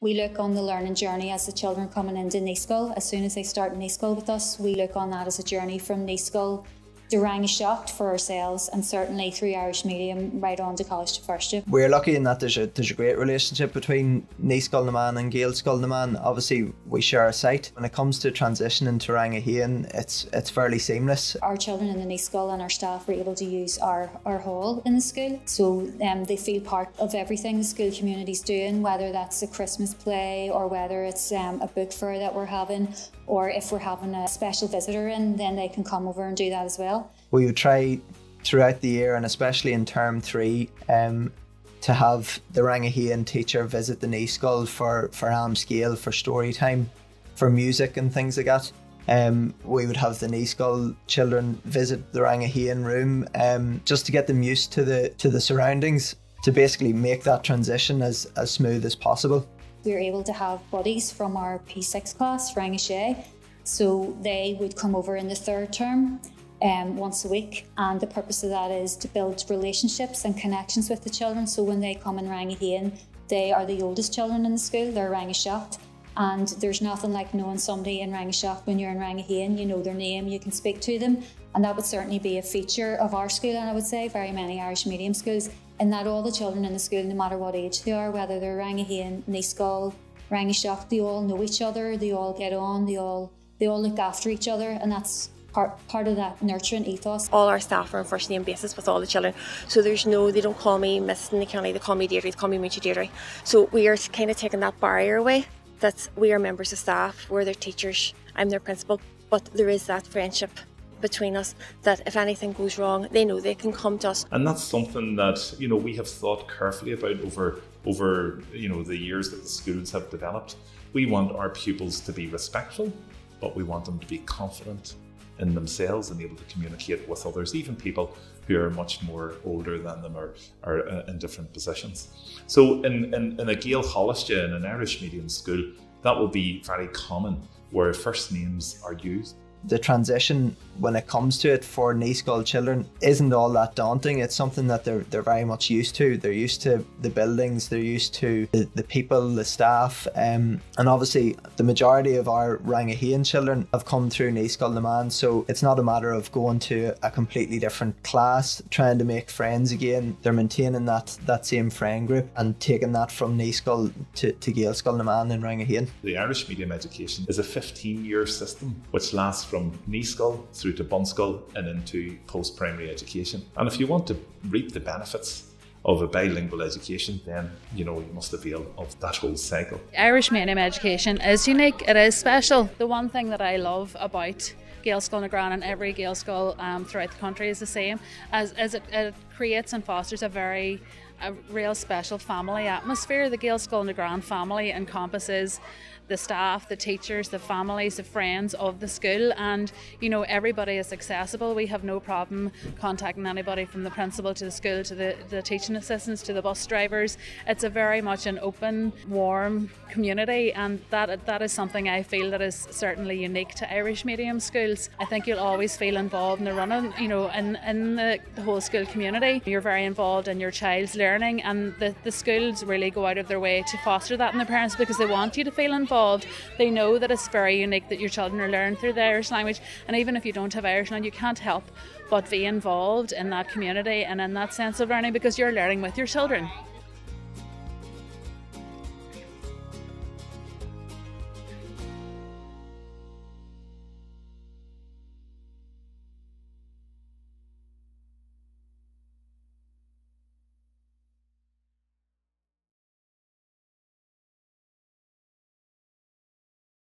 We look on the learning journey as the children coming into Nayskull. As soon as they start Nayskull with us, we look on that as a journey from Nayskull to Rangashot for ourselves, and certainly through Irish Medium right on to college to first year. We're lucky in that there's a great relationship between Nayskull Naman and Gaelskull Naman. Obviously we share a site. When it comes to transitioning to Rangahain, it's fairly seamless. Our children in the Nayskull and our staff were able to use our hall in the school, so they feel part of everything the school community's doing, whether that's a Christmas play or whether it's a book fair that we're having, or if we're having a special visitor in, then they can come over and do that as well. We would try throughout the year, and especially in term 3, to have the Rangahain teacher visit the Nayskull for Scale, for story time, for music and things like that. We would have the Nayskull children visit the Rangahain room just to get them used to the surroundings, to basically make that transition as smooth as possible. We were able to have buddies from our P6 class, Rangashay, so they would come over in the 3rd term once a week, and the purpose of that is to build relationships and connections with the children. So when they come in Rangahain, they are the oldest children in the school, they're Rangashot, and there's nothing like knowing somebody in Rangashot when you're in Rangahain. You know their name, you can speak to them, and that would certainly be a feature of our school, and I would say very many Irish medium schools, in that all the children in the school, no matter what age they are, whether they're Rangahain, Nayskull, Rangashot, they all know each other, they all get on, they all look after each other, and that's part of that nurturing ethos. All our staff are on first name basis with all the children, so they don't call me Miss Nicky Kelly, they call me Deirdre, they call me Moochie Deirdre. So we are kind of taking that barrier away, that we are members of staff, we're their teachers, I'm their principal, but there is that friendship between us, that if anything goes wrong, they know they can come to us. And that's something that we have thought carefully about over the years that the schools have developed. We want our pupils to be respectful, but we want them to be confident in themselves and able to communicate with others, even people who are much more older than them or are in different positions. So in a Gael Hollister, in an Irish medium school, that will be very common, where first names are used. The transition, when it comes to it, for Nayskull children isn't all that daunting. It's something that they're very much used to. They're used to the buildings, they're used to the people, the staff, and obviously the majority of our Rangahain children have come through Nayskull Naman, so it's not a matter of going to a completely different class, trying to make friends again. They're maintaining that same friend group and taking that from Nayskull to Gaelskull Naman and Rangahain. The Irish medium education is a 15-year system which lasts from Nayskull through to Bunskull and into post-primary education. And if you want to reap the benefits of a bilingual education, then you must avail of that whole cycle. Irish medium education is unique, it is special. The one thing that I love about Gaelskull na Gran and every Gaelskull throughout the country is the same, as it creates and fosters a real special family atmosphere. The Gaelskull na Gran family encompasses the staff, the teachers, the families, the friends of the school, and everybody is accessible. We have no problem contacting anybody, from the principal to the school to the teaching assistants to the bus drivers. It's a very much an open, warm community, and that is something I feel that is certainly unique to Irish medium schools. I think you'll always feel involved in the running, in the whole school community. You're very involved in your child's learning, and the schools really go out of their way to foster that in the parents, because they want you to feel involved. They know that it's very unique that your children are learning through the Irish language, and even if you don't have Irish language, you can't help but be involved in that community and in that sense of learning, because you're learning with your children.